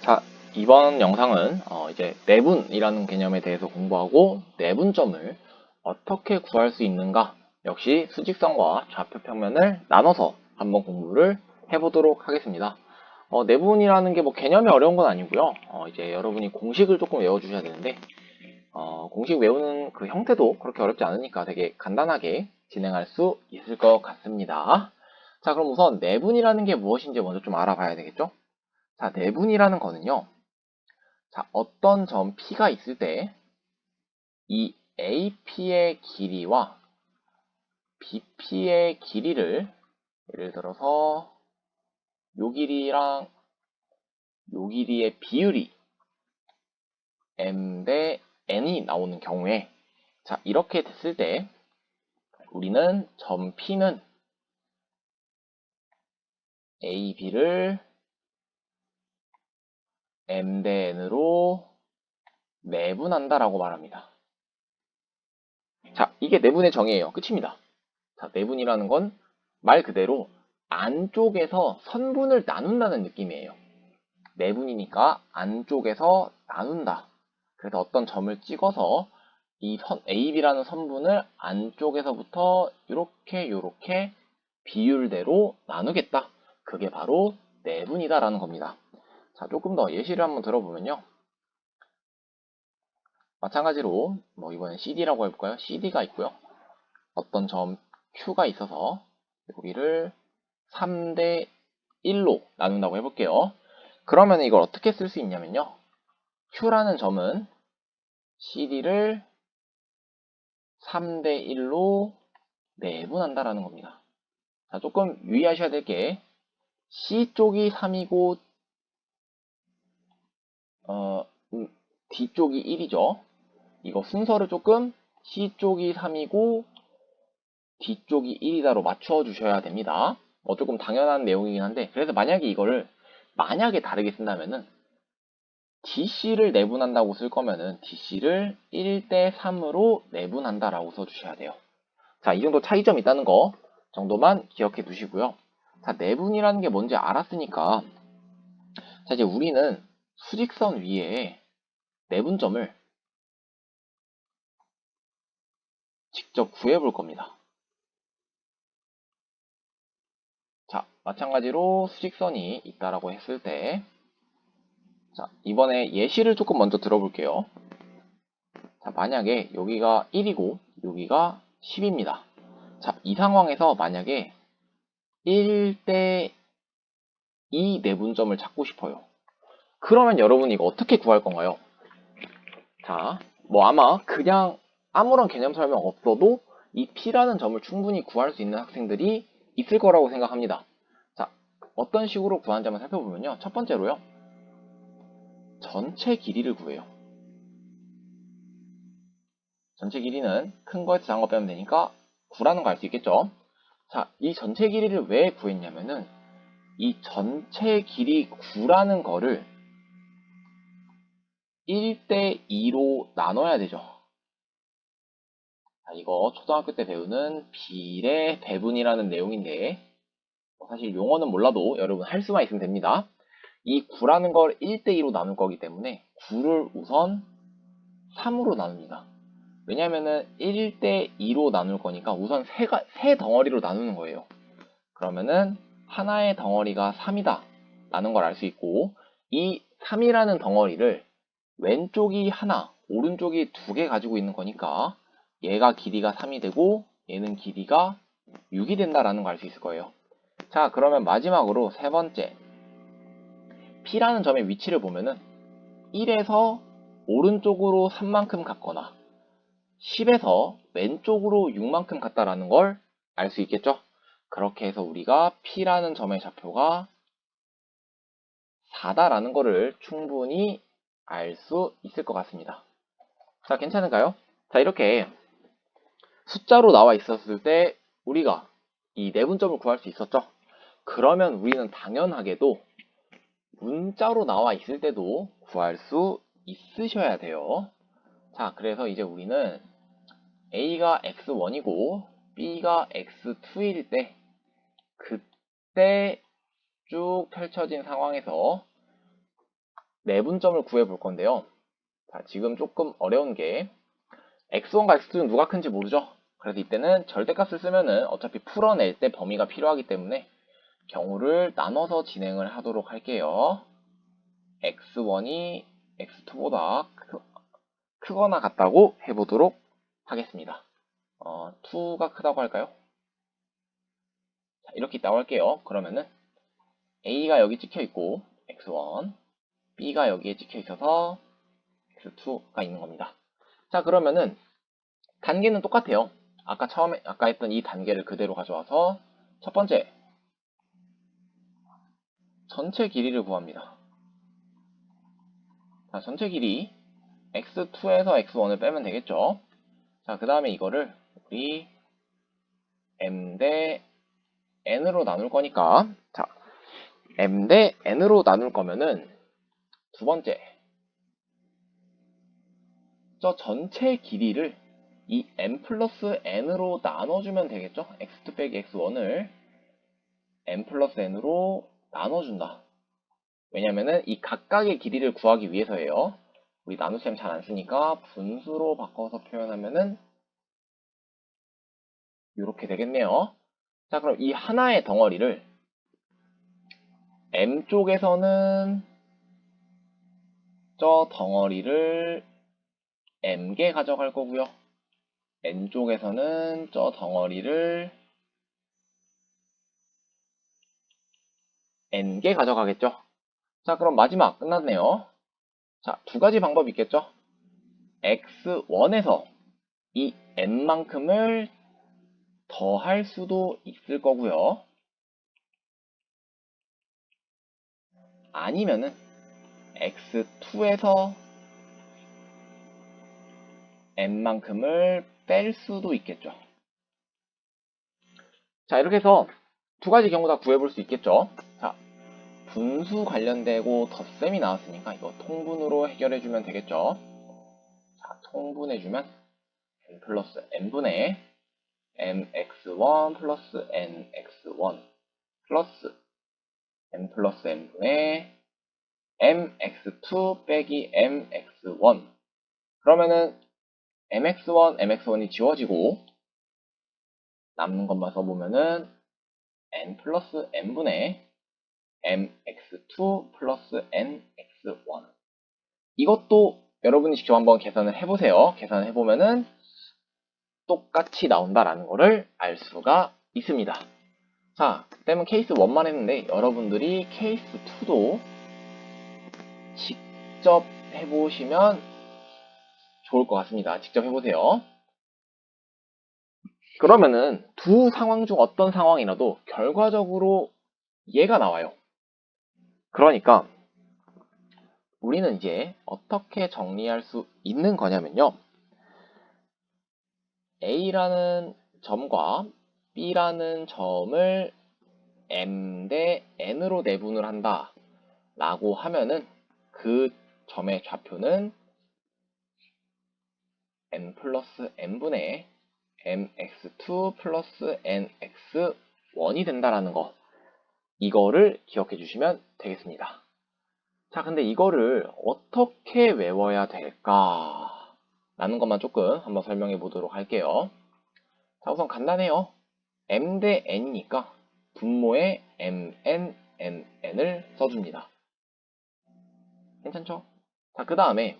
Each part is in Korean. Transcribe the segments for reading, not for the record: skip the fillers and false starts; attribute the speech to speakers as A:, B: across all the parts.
A: 자, 이번 영상은 이제 내분이라는 개념에 대해서 공부하고 내분점을 어떻게 구할 수 있는가, 역시 수직선과 좌표평면을 나눠서 한번 공부를 해보도록 하겠습니다. 내분이라는 게 뭐 개념이 어려운 건 아니고요. 이제 여러분이 공식을 조금 외워주셔야 되는데 공식 외우는 그 형태도 그렇게 어렵지 않으니까 되게 간단하게 진행할 수 있을 것 같습니다. 자, 그럼 우선 내분이라는 게 무엇인지 먼저 좀 알아봐야 되겠죠? 자, 내분이라는 거는요. 자, 어떤 점 P가 있을 때 이 AP의 길이와 BP의 길이를 예를 들어서 요 길이랑 요 길이의 비율이 M 대 N이 나오는 경우에 자, 이렇게 됐을 때 우리는 점 P는 AB를 M 대 N으로 내분한다라고 말합니다. 자, 이게 내분의 정의예요. 끝입니다. 자, 내분이라는 건 말 그대로 안쪽에서 선분을 나눈다는 느낌이에요. 내분이니까 안쪽에서 나눈다. 그래서 어떤 점을 찍어서 이 AB라는 선분을 안쪽에서부터 이렇게 비율대로 나누겠다. 그게 바로 내분이다라는 겁니다. 자, 조금 더 예시를 한번 들어보면요. 마찬가지로 뭐 이번엔 CD라고 해볼까요? CD가 있고요. 어떤 점 Q가 있어서 여기를 3대 1로 나눈다고 해볼게요. 그러면 이걸 어떻게 쓸 수 있냐면요. Q라는 점은 CD를 3대 1로 내분한다라는 겁니다. 자, 조금 유의하셔야 될 게 C 쪽이 3이고 D 쪽이 1이죠. 이거 순서를 조금 C 쪽이 3이고 D 쪽이 1이다로 맞춰 주셔야 됩니다. 조금 당연한 내용이긴 한데 그래서 만약에 이거를 만약에 다르게 쓴다면은 DC를 내분한다고 쓸 거면은 DC를 1대 3으로 내분한다라고 써주셔야 돼요. 자, 이 정도 차이점 있다는 거 정도만 기억해 두시고요. 자, 내분이라는 게 뭔지 알았으니까 자, 이제 우리는 수직선 위에 내분점을 직접 구해 볼 겁니다. 자, 마찬가지로 수직선이 있다라고 했을 때 자, 이번에 예시를 조금 먼저 들어볼게요. 자, 만약에 여기가 1이고 여기가 10입니다. 자, 이 상황에서 만약에 1대 2 내분점을 찾고 싶어요. 그러면 여러분 이거 어떻게 구할 건가요? 자, 뭐 아마 그냥 아무런 개념 설명 없어도 이 P라는 점을 충분히 구할 수 있는 학생들이 있을 거라고 생각합니다. 자, 어떤 식으로 구하는지 한번 살펴보면요. 첫 번째로요. 전체 길이를 구해요. 전체 길이는 큰 거에서 작은 거 빼면 되니까 9라는 거 알 수 있겠죠? 자, 이 전체 길이를 왜 구했냐면은 이 전체 길이 9라는 거를 1대 2로 나눠야 되죠. 자, 이거 초등학교 때 배우는 비례 배분이라는 내용인데 사실 용어는 몰라도 여러분 할 수만 있으면 됩니다. 이 9라는 걸 1대 2로 나눌 거기 때문에 9를 우선 3으로 나눕니다. 왜냐면은 1대 2로 나눌 거니까 우선 세 덩어리로 나누는 거예요. 그러면은 하나의 덩어리가 3이다 라는 걸 알 수 있고 이 3이라는 덩어리를 왼쪽이 하나, 오른쪽이 2개 가지고 있는 거니까 얘가 길이가 3이 되고 얘는 길이가 6이 된다라는 걸 알 수 있을 거예요. 자, 그러면 마지막으로 세 번째 P라는 점의 위치를 보면은 1에서 오른쪽으로 3만큼 갔거나 10에서 왼쪽으로 6만큼 갔다라는 걸 알 수 있겠죠? 그렇게 해서 우리가 P라는 점의 좌표가 4다라는 거를 충분히 알 수 있을 것 같습니다. 자, 괜찮을까요? 자, 이렇게 숫자로 나와 있었을 때 우리가 이 내분점을 구할 수 있었죠? 그러면 우리는 당연하게도 문자로 나와 있을 때도 구할 수 있으셔야 돼요. 자, 그래서 이제 우리는 A가 x1이고 B가 x2일 때 그때 쭉 펼쳐진 상황에서 내분점을 구해 볼 건데요. 자, 지금 조금 어려운 게 x1과 x2는 누가 큰지 모르죠? 그래서 이때는 절대값을 쓰면은 어차피 풀어낼 때 범위가 필요하기 때문에 경우를 나눠서 진행을 하도록 할게요. x1이 x2보다 크거나 같다고 해보도록 하겠습니다. 2가 크다고 할까요? 자, 이렇게 있다고 할게요. 그러면은 a가 여기 찍혀 있고 x1, b가 여기에 찍혀 있어서 x2가 있는 겁니다. 자, 그러면은 단계는 똑같아요. 아까 했던 이 단계를 그대로 가져와서 첫 번째 전체 길이를 구합니다. 자, 전체 길이 x2에서 x1을 빼면 되겠죠. 자, 그 다음에 이거를 우리 m 대 n으로 나눌 거니까, 자, m 대 n으로 나눌 거면은 두 번째 저 전체 길이를 이 m 플러스 n으로 나눠주면 되겠죠. x2 빼기 x1을 m 플러스 n으로 나눠준다. 왜냐면은 이 각각의 길이를 구하기 위해서예요. 우리 나눗셈 잘 안 쓰니까 분수로 바꿔서 표현하면은 이렇게 되겠네요. 자, 그럼 이 하나의 덩어리를 m 쪽에서는 저 덩어리를 m개 가져갈 거고요. n 쪽에서는 저 덩어리를 n개 가져가겠죠. 자, 그럼 마지막 끝났네요. 자, 두 가지 방법이 있겠죠. x1에서 이 n만큼을 더할 수도 있을 거고요. 아니면은 x2에서 n만큼을 뺄 수도 있겠죠. 자, 이렇게 해서 두 가지 경우 다 구해볼 수 있겠죠. 자, 분수 관련되고 덧셈이 나왔으니까 이거 통분으로 해결해주면 되겠죠. 자, 통분해주면 n 플러스 n분의 mx1 플러스 nx1 플러스 n 플러스 n분의 mx2 빼기 mx1. 그러면은 mx1, mx1이 지워지고 남는 것만 써보면은 n 플러스 n분의 mx2 플러스 nx1. 이것도 여러분이 직접 한번 계산을 해보세요. 계산을 해보면은 똑같이 나온다라는 거를 알 수가 있습니다. 자, 그때는 케이스 1만 했는데 여러분들이 케이스 2도 직접 해보시면 좋을 것 같습니다. 직접 해보세요. 그러면은 두 상황 중 어떤 상황이라도 결과적으로 얘가 나와요. 그러니까 우리는 이제 어떻게 정리할 수 있는 거냐면요. A라는 점과 B라는 점을 M 대 N으로 내분을 한다 라고 하면은 그 점의 좌표는 N 플러스 N분의 MX2 플러스 NX1이 된다라는 거, 이거를 기억해 주시면 되겠습니다. 자, 근데 이거를 어떻게 외워야 될까? 라는 것만 조금 한번 설명해 보도록 할게요. 자, 우선 간단해요. M 대 N이니까 분모에 MN, NN을 써줍니다. 괜찮죠? 자, 그 다음에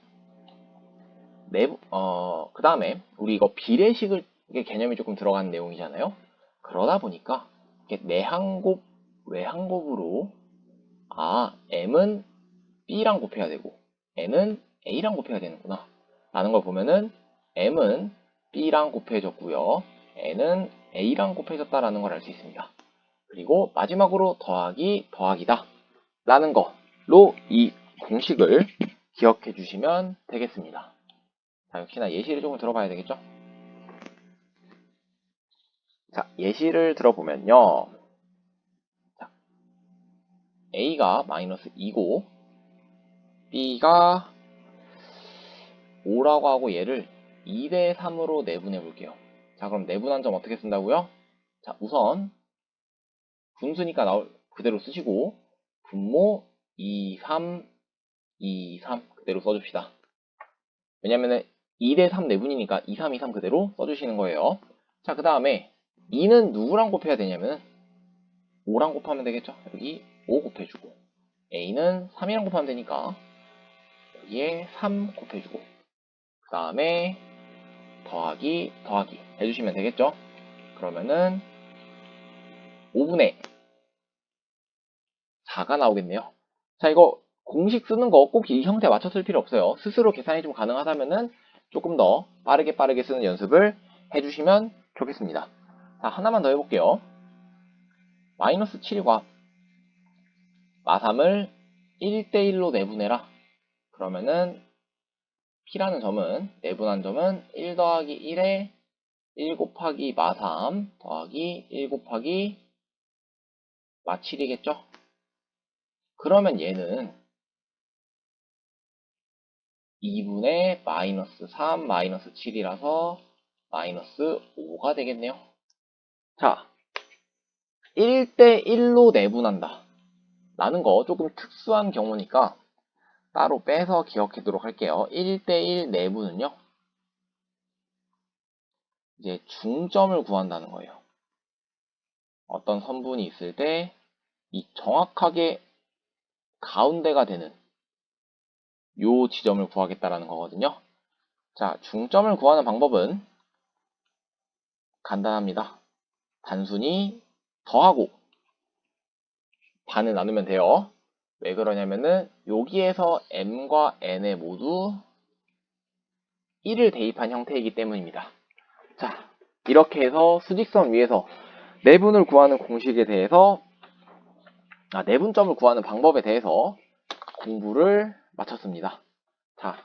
A: 우리 이거 비례식의 개념이 조금 들어가는 내용이잖아요. 그러다 보니까 이렇게 내항곱, 외항곱으로 M은 B랑 곱해야 되고 N은 A랑 곱해야 되는구나 라는 걸 보면은 M은 B랑 곱해졌고요. N은 A랑 곱해졌다라는 걸 알 수 있습니다. 그리고 마지막으로 더하기, 더하기다 라는 거로 이 공식을 기억해 주시면 되겠습니다. 자, 역시나 예시를 조금 들어봐야 되겠죠? 자, 예시를 들어보면요. 자, A가 마이너스 2고 B가 5라고 하고 얘를 2 대 3으로 내분해 볼게요. 자, 그럼 내분한 점 어떻게 쓴다고요? 자, 우선 분수니까 나올 그대로 쓰시고 분모 2, 3, 2, 3 그대로 써줍시다. 왜냐면은 2대 3 내분이니까 2, 3, 2, 3 그대로 써주시는 거예요. 자, 그 다음에 2는 누구랑 곱해야 되냐면은 5랑 곱하면 되겠죠. 여기 5 곱해주고 a는 3이랑 곱하면 되니까 여기에 3 곱해주고 그 다음에 더하기 해주시면 되겠죠. 그러면은 5분의 4가 나오겠네요. 자, 이거 공식 쓰는 거 꼭 이 형태에 맞춰 쓸 필요 없어요. 스스로 계산이 좀 가능하다면은 조금 더 빠르게 쓰는 연습을 해주시면 좋겠습니다. 자, 하나만 더 해볼게요. 마이너스 7과 마3을 1대1로 내분해라. 그러면은 P라는 점은, 내분한 점은 1 더하기 1에 1 곱하기 마3 더하기 1 곱하기 마7이겠죠? 그러면 얘는 2분의 마이너스 3 마이너스 7이라서 마이너스 5가 되겠네요. 자, 1대1로 내분한다 라는 거 조금 특수한 경우니까 따로 빼서 기억하도록 할게요. 1대1 내분은요, 이제 중점을 구한다는 거예요. 어떤 선분이 있을 때 이 정확하게 가운데가 되는 요 지점을 구하겠다라는 거거든요. 자, 중점을 구하는 방법은 간단합니다. 단순히 더하고 반을 나누면 돼요. 왜 그러냐면은 여기에서 m과 n에 모두 1을 대입한 형태이기 때문입니다. 자, 이렇게 해서 수직선 위에서 내분을 구하는 공식에 대해서 내분점을 구하는 방법에 대해서 공부를 마쳤습니다. 자,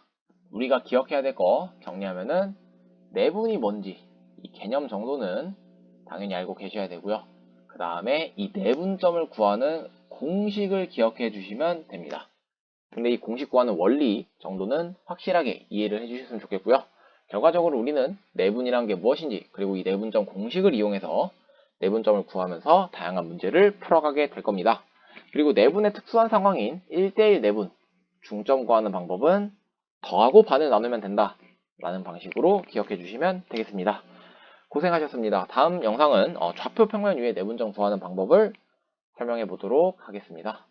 A: 우리가 기억해야 될 거 정리하면은 내분이 뭔지 이 개념 정도는 당연히 알고 계셔야 되고요. 그 다음에 이 내분점을 구하는 공식을 기억해 주시면 됩니다. 근데 이 공식 구하는 원리 정도는 확실하게 이해를 해주셨으면 좋겠고요. 결과적으로 우리는 내분이란 게 무엇인지, 그리고 이 내분점 공식을 이용해서 내분점을 구하면서 다양한 문제를 풀어가게 될 겁니다. 그리고 내분의 특수한 상황인 1대1 내분, 중점 구하는 방법은 더하고 반을 나누면 된다 라는 방식으로 기억해 주시면 되겠습니다. 고생하셨습니다. 다음 영상은 좌표 평면 위에 내분점 구하는 방법을 설명해 보도록 하겠습니다.